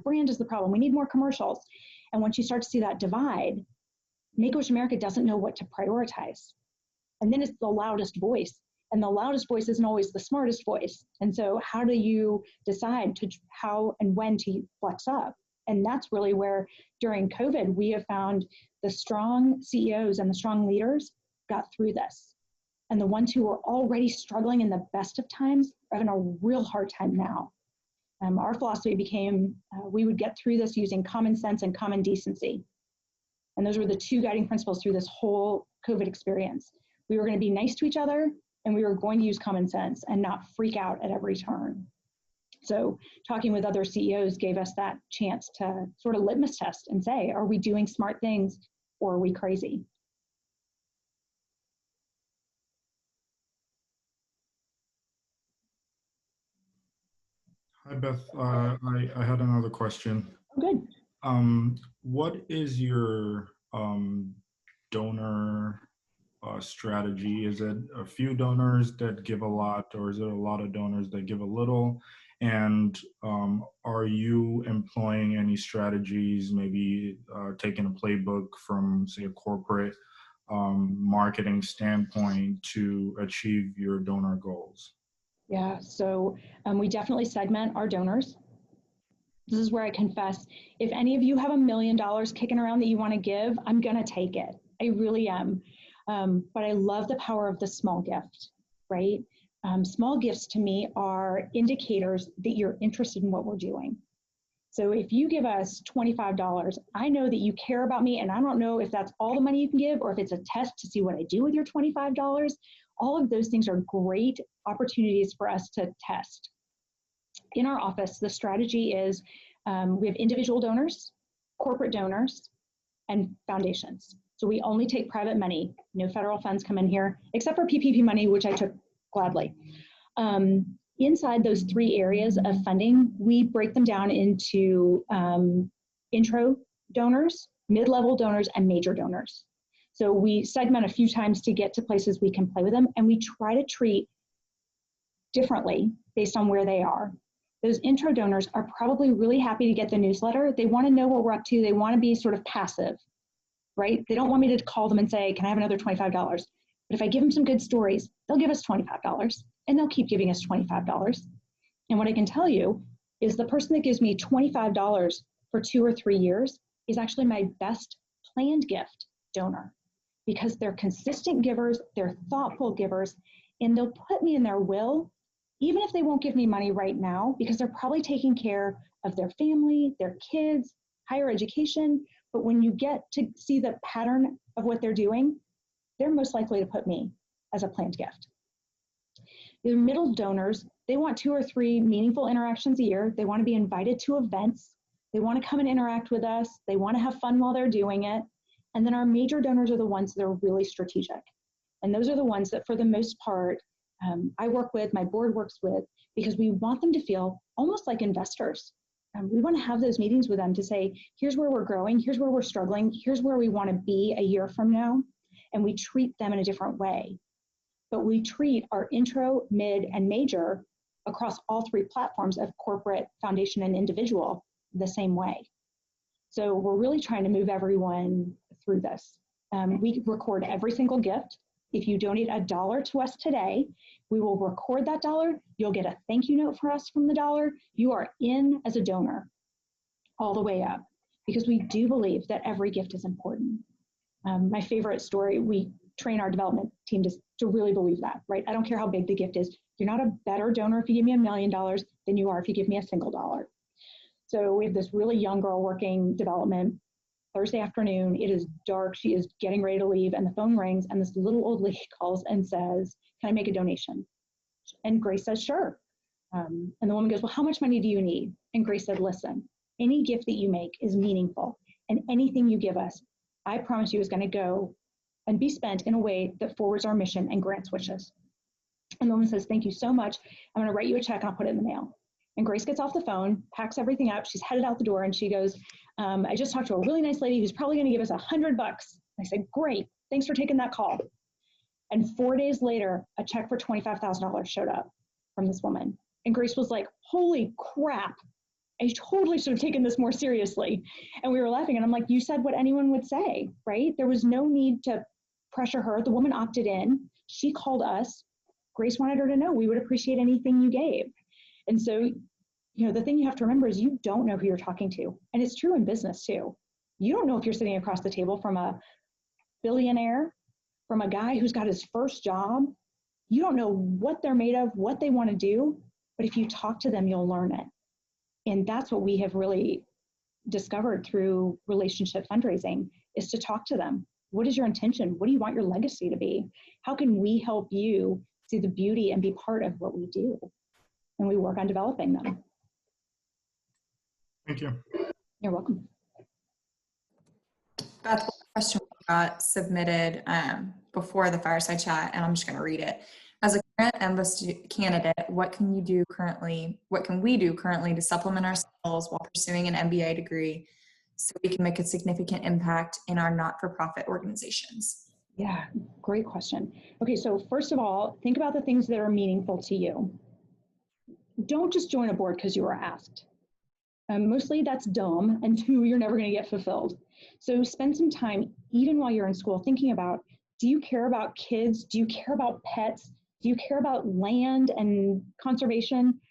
brand is the problem. We need more commercials. And once you start to see that divide, Make-A-Wish America doesn't know what to prioritize. And then it's the loudest voice. And the loudest voice isn't always the smartest voice. And so how do you decide how and when to flex up? And that's really where during COVID, we have found the strong CEOs and the strong leaders got through this. And the ones who were already struggling in the best of times are having a real hard time now. Our philosophy became, we would get through this using common sense and common decency. And those were the 2 guiding principles through this whole COVID experience. We were going to be nice to each other, and we were going to use common sense and not freak out at every turn. So talking with other CEOs gave us that chance to sort of litmus test and say, are we doing smart things or are we crazy? Hi, Beth. I had another question. Good. What is your donor strategy? Is it a few donors that give a lot, or is it a lot of donors that give a little? And are you employing any strategies, maybe taking a playbook from, say, a corporate marketing standpoint to achieve your donor goals? Yeah, so we definitely segment our donors. This is where I confess, if any of you have $1 million kicking around that you want to give, I'm going to take it. I really am. But I love the power of the small gift, right? Small gifts to me are indicators that you're interested in what we're doing. So if you give us $25, I know that you care about me, and I don't know if that's all the money you can give or if it's a test to see what I do with your $25. All of those things are great opportunities for us to test. In our office, the strategy is we have individual donors, corporate donors, and foundations. So we only take private money. No federal funds come in here, except for PPP money, which I took gladly. Inside those three areas of funding, we break them down into intro donors, mid-level donors, and major donors. So we segment a few times to get to places we can play with them, and we try to treat differently based on where they are. Those intro donors are probably really happy to get the newsletter. They want to know what we're up to. They want to be sort of passive, right? They don't want me to call them and say, can I have another $25? But if I give them some good stories, they'll give us $25, and they'll keep giving us $25. And what I can tell you is the person that gives me $25 for 2 or 3 years is actually my best planned gift donor, because they're consistent givers, they're thoughtful givers, and they'll put me in their will, even if they won't give me money right now, because they're probably taking care of their family, their kids, higher education. But when you get to see the pattern of what they're doing, they're most likely to put me as a planned gift. The middle donors, they want 2 or 3 meaningful interactions a year. They want to be invited to events. They want to come and interact with us. They want to have fun while they're doing it. And then our major donors are the ones that are really strategic. And those are the ones that, for the most part, I work with, my board works with, because we want them to feel almost like investors. We want to have those meetings with them to say, here's where we're growing, here's where we're struggling, here's where we want to be a year from now. And we treat them in a different way. But we treat our intro, mid, and major across all 3 platforms of corporate, foundation, and individual the same way. So we're really trying to move everyone through this. We record every single gift. If you donate $1 to us today, we will record that $1. You'll get a thank you note for us from the $1. You are in as a donor all the way up, because we do believe that every gift is important. My favorite story, we train our development team to really believe that, right? I don't care how big the gift is. You're not a better donor if you give me $1 million than you are if you give me a single dollar. So we have this really young girl working development. Thursday afternoon, it is dark, she is getting ready to leave, and the phone rings, and this little old lady calls and says, can I make a donation? And Grace says, sure. And the woman goes, well, how much money do you need? And Grace said, listen, any gift that you make is meaningful, and anything you give us, I promise you, is going to go and be spent in a way that forwards our mission and grants wishes. And the woman says, thank you so much. I'm going to write you a check and I'll put it in the mail. And Grace gets off the phone, packs everything up. She's headed out the door, and she goes, I just talked to a really nice lady who's probably going to give us $100. I said, great. Thanks for taking that call. And 4 days later, a check for $25,000 showed up from this woman. And Grace was like, holy crap. I totally should have taken this more seriously. And we were laughing. And I'm like, you said what anyone would say, right? There was no need to pressure her. The woman opted in. She called us. Grace wanted her to know we would appreciate anything you gave. And so, the thing you have to remember is you don't know who you're talking to. And it's true in business too. You don't know if you're sitting across the table from a billionaire, from a guy who's got his first job. You don't know what they're made of, what they want to do. But if you talk to them, you'll learn it. And that's what we have really discovered through relationship fundraising, is to talk to them. What is your intention? What do you want your legacy to be? How can we help you see the beauty and be part of what we do? And we work on developing them. Thank you. You're welcome. Beth, one question we got submitted before the fireside chat, and I'm just going to read it. As a current EMBA candidate, what can we do currently to supplement our skills while pursuing an MBA degree so we can make a significant impact in our not-for-profit organizations? Yeah, Great question. Okay, so first of all, think about the things that are meaningful to you. Don't just join a board because you were asked. Mostly that's dumb, and two, you're never going to get fulfilled. So spend some time, even while you're in school, thinking about, do you care about kids? Do you care about pets? Do you care about land and conservation?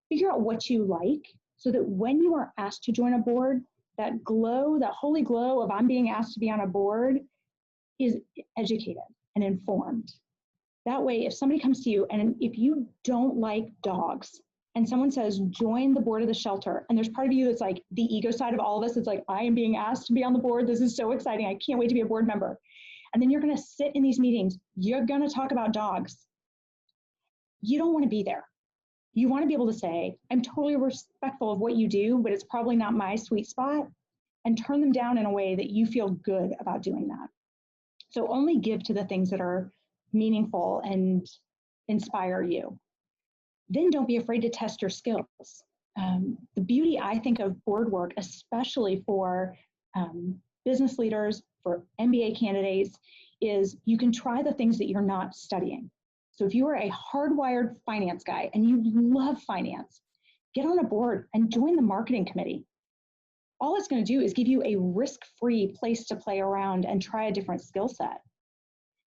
Figure out what you like so that when you are asked to join a board, that glow, that holy glow of I'm being asked to be on a board is educated and informed. That way, if somebody comes to you and if you don't like dogs and someone says, join the board of the shelter, and there's part of you that's like the ego side of all of us, it's like, I am being asked to be on the board. This is so exciting. I can't wait to be a board member. And then you're going to sit in these meetings. You're going to talk about dogs. You don't want to be there. You want to be able to say, I'm totally respectful of what you do, but it's probably not my sweet spot, and turn them down in a way that you feel good about doing that. So only give to the things that are meaningful and inspire you. Then don't be afraid to test your skills. The beauty, I think, of board work, especially for business leaders, for MBA candidates, is you can try the things that you're not studying. So if you are a hardwired finance guy and you love finance, get on a board and join the marketing committee. All it's going to do is give you a risk-free place to play around and try a different skill set.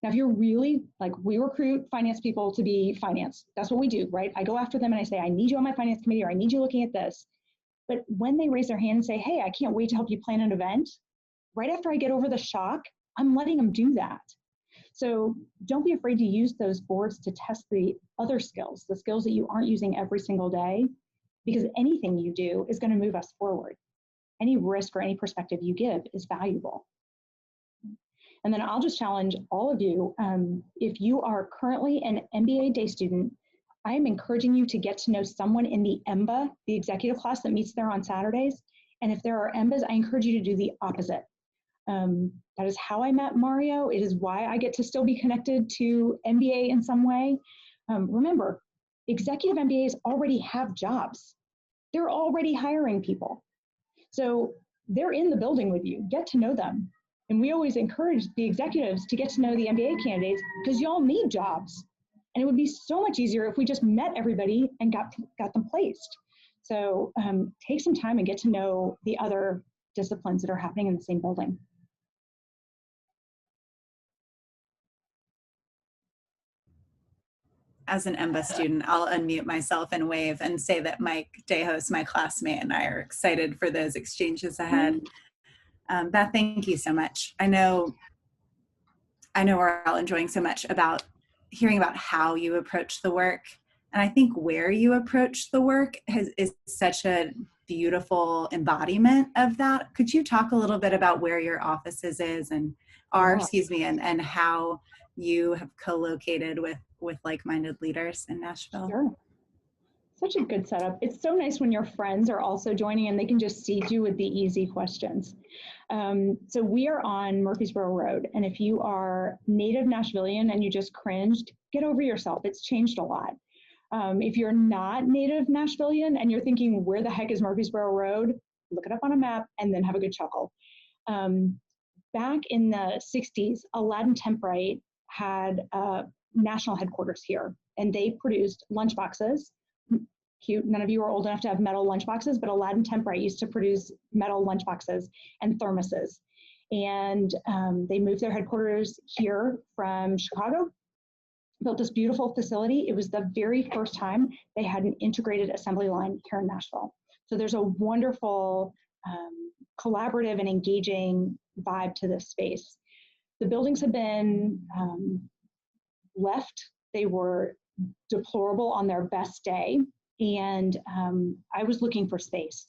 Now, if you're really, like, we recruit finance people to be finance. That's what we do, right? I go after them and I say, I need you on my finance committee, or I need you looking at this. But when they raise their hand and say, hey, I can't wait to help you plan an event, right after I get over the shock, I'm letting them do that. So don't be afraid to use those boards to test the other skills, the skills that you aren't using every single day, because anything you do is going to move us forward. Any risk or any perspective you give is valuable. And then I'll just challenge all of you, if you are currently an MBA day student, I am encouraging you to get to know someone in the EMBA, the executive class that meets there on Saturdays. And if there are EMBAs, I encourage you to do the opposite. That is how I met Mario. It is why I get to still be connected to MBA in some way. Remember, executive MBAs already have jobs. They're already hiring people. So they're in the building with you. Get to know them. And we always encourage the executives to get to know the MBA candidates because y'all need jobs. And it would be so much easier if we just met everybody and got them placed. So take some time and get to know the other disciplines that are happening in the same building. As an EMBA student, I'll unmute myself and wave and say that Mike Dejos, my classmate, and I are excited for those exchanges ahead. Beth, thank you so much. I know we're all enjoying so much about hearing about how you approach the work. And I think where you approach the work is such a beautiful embodiment of that. Could you talk a little bit about where your offices and how you have co-located with like-minded leaders in Nashville? Sure. Such a good setup. It's so nice when your friends are also joining and they can just seed you with the easy questions. So we are on Murfreesboro Road. And if you are native Nashvilleian and you just cringed, get over yourself. It's changed a lot. If you're not native Nashvilleian and you're thinking, where the heck is Murfreesboro Road? Look it up on a map and then have a good chuckle. Back in the 60s, Aladdin Temprite had national headquarters here, and they produced lunchboxes. Cute. None of you are old enough to have metal lunchboxes, but Aladdin Temprite used to produce metal lunchboxes and thermoses. And they moved their headquarters here from Chicago, built this beautiful facility. It was the very first time they had an integrated assembly line here in Nashville. So there's a wonderful collaborative and engaging vibe to this space. The buildings have been left. They were deplorable on their best day. And I was looking for space.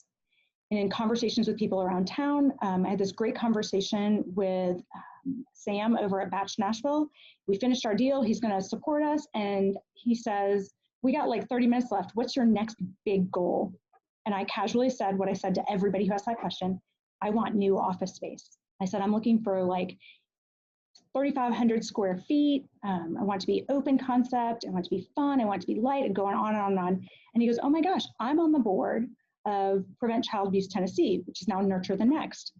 And in conversations with people around town, I had this great conversation with Sam over at Batch Nashville. We finished our deal. He's going to support us. And he says, we got like 30 minutes left. What's your next big goal? And I casually said what I said to everybody who asked that question. I want new office space. I said, I'm looking for like 3,500 square feet. I want it to be open concept. I want it to be fun. I want it to be light, and going on and on and on. And he goes, oh my gosh, I'm on the board of Prevent Child Abuse Tennessee, which is now Nurture the Next.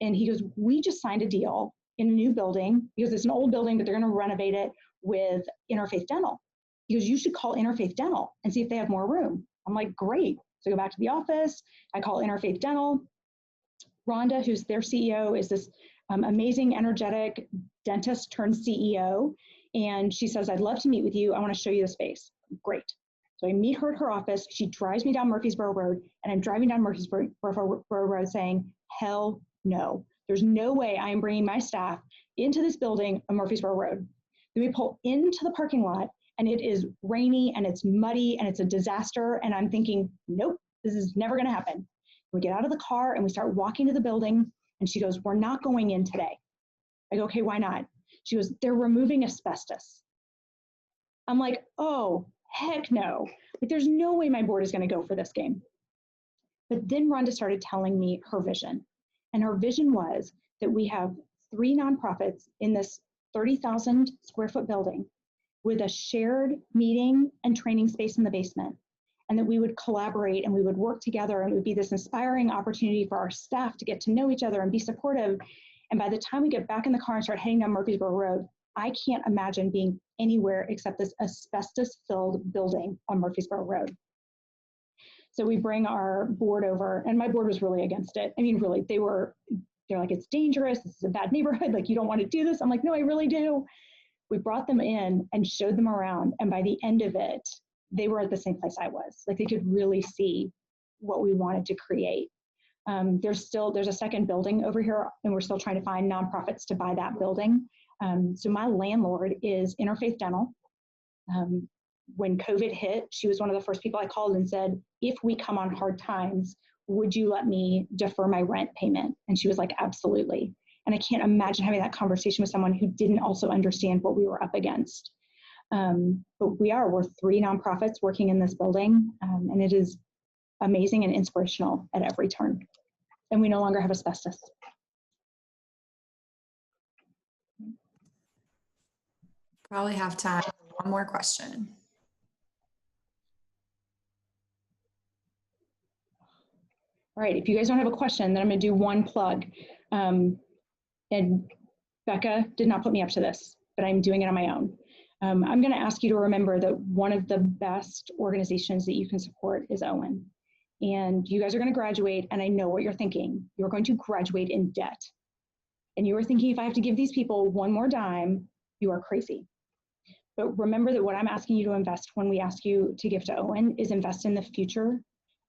And he goes, we just signed a deal in a new building because it's an old building, but they're going to renovate it with Interfaith Dental. He goes, you should call Interfaith Dental and see if they have more room. I'm like, great. So I go back to the office. I call Interfaith Dental. Rhonda, who's their CEO, is this amazing, energetic dentist turned CEO. And she says, I'd love to meet with you. I want to show you the space. Great. So I meet her at her office. She drives me down Murfreesboro Road, and I'm driving down Murfreesboro Road saying, hell no. There's no way I am bringing my staff into this building on Murfreesboro Road. Then we pull into the parking lot, and it is rainy, and it's muddy, and it's a disaster. And I'm thinking, nope, this is never going to happen. We get out of the car, and we start walking to the building, and she goes, we're not going in today. I go, okay, why not? She goes, they're removing asbestos. I'm like, oh, heck no. Like, there's no way my board is going to go for this game. But then Rhonda started telling me her vision. And her vision was that we have 3 nonprofits in this 30,000 square foot building with a shared meeting and training space in the basement. And that we would collaborate and we would work together, and it would be this inspiring opportunity for our staff to get to know each other and be supportive. And by the time we get back in the car and start heading down Murfreesboro Road, I can't imagine being anywhere except this asbestos-filled building on Murfreesboro Road. So we bring our board over, and my board was really against it. I mean, really, they're like, it's dangerous, this is a bad neighborhood, like, you don't want to do this. I'm like, no, I really do. We brought them in and showed them around, and by the end of it, they were at the same place I was. Like, they could really see what we wanted to create. There's a second building over here, and we're still trying to find nonprofits to buy that building. So my landlord is Interfaith Dental. When COVID hit, she was one of the first people I called and said, if we come on hard times, would you let me defer my rent payment? And she was like, absolutely. And I can't imagine having that conversation with someone who didn't also understand what we were up against. But we're 3 nonprofits working in this building, and it is amazing and inspirational at every turn. And we no longer have asbestos. Probably have time for one more question. All right, if you guys don't have a question, then I'm gonna do one plug. And Becca did not put me up to this, but I'm doing it on my own. I'm gonna ask you to remember that one of the best organizations that you can support is Owen. And you guys are gonna graduate, and I know what you're thinking. You're going to graduate in debt. And you are thinking, if I have to give these people one more dime, you are crazy. But remember that what I'm asking you to invest when we ask you to give to Owen is invest in the future.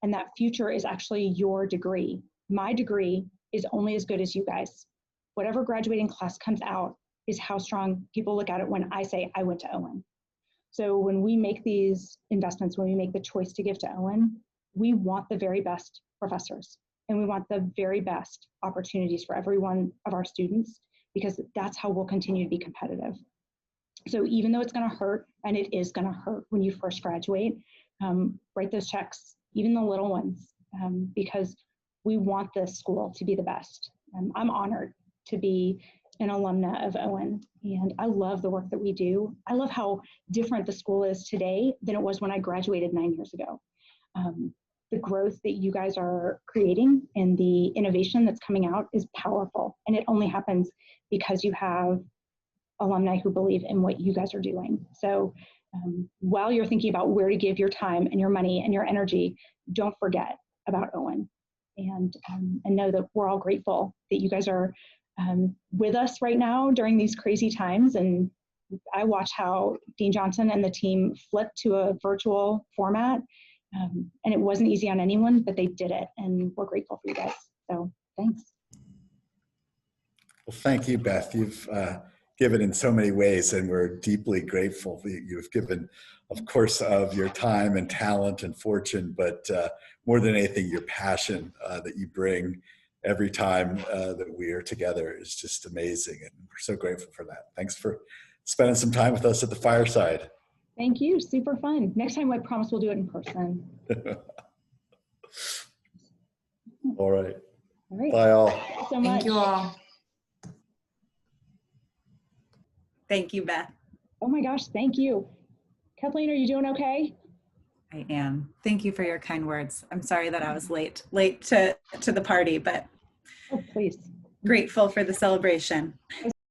And that future is actually your degree. My degree is only as good as you guys. Whatever graduating class comes out is how strong people look at it when I say I went to Owen. So when we make these investments, when we make the choice to give to Owen, we want the very best professors, and we want the very best opportunities for every one of our students, because that's how we'll continue to be competitive. So even though it's gonna hurt, and it is gonna hurt when you first graduate, write those checks, even the little ones, because we want this school to be the best. I'm honored to be an alumna of Owen, and I love the work that we do. I love how different the school is today than it was when I graduated 9 years ago. The growth that you guys are creating and the innovation that's coming out is powerful, and it only happens because you have alumni who believe in what you guys are doing. So while you're thinking about where to give your time and your money and your energy, don't forget about Owen, and know that we're all grateful that you guys are with us right now during these crazy times. And I watch how Dean Johnson and the team flip to a virtual format, and it wasn't easy on anyone, but they did it, and we're grateful for you guys. So thanks. Well, thank you, Beth. You've given in so many ways, and we're deeply grateful. You've given, of course, of your time and talent and fortune, but more than anything, your passion that you bring every time that we are together is just amazing, and we're so grateful for that. Thanks for spending some time with us at the Fireside. Thank you, super fun. Next time, I promise we'll do it in person. All right. All right. Bye all. Thank you so much. Thank you all. Thank you, Beth. Oh my gosh, thank you. Kathleen, are you doing okay? I am. Thank you for your kind words. I'm sorry that I was late to the party, but Oh, please. grateful for the celebration.